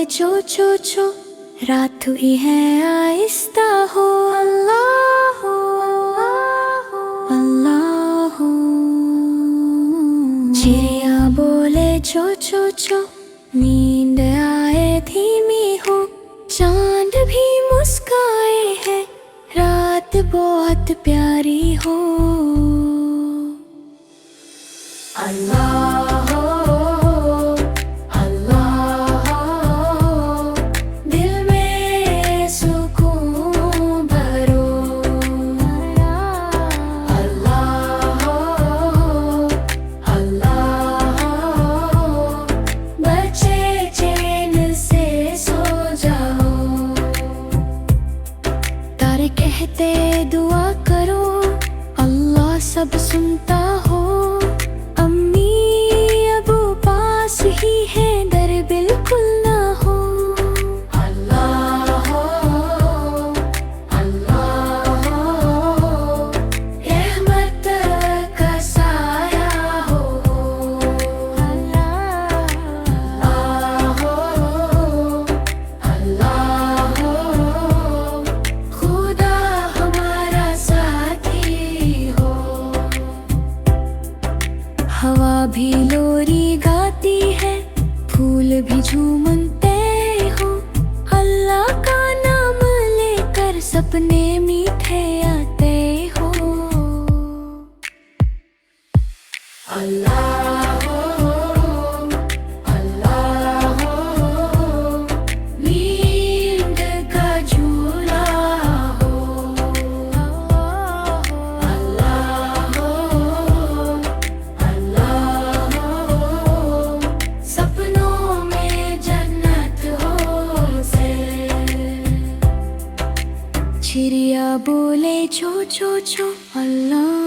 चो चो चो, रात हुई है आहिस्ता हो, अल्लाह हो अल्लाह हो। चिड़िया बोले चो चो चो, नींद आए धीमी हो, चांद भी मुस्काए है, रात बहुत प्यारी हो। अल्लाह हो अल्लाह हो, दिल में सुकून भरो। अल्लाह हो अल्लाह हो, बच्चे चैन से सो जाओ। तारे कहते दुआ करो, अल्लाह सब सुनता हो। अम्मी अबू पास ही है, डर बिल्कुल ना हो। अल्लाह हो अल्लाह हो, रहमत का साया हो। अल्लाह हो अल्लाह हो, खुदा हमारा साथी हो। हवा भी लोरी गाती है, फूल भी झूमते हो, अल्लाह का नाम लेकर सपने मीठे आते हो। अल्लाह हो अल्लाह हो, नींद का झूला हो। अल्लाह हो अल्लाह हो, सपनों में जन्नत हो से। चिड़िया बोले चो चो चो, अल्लाह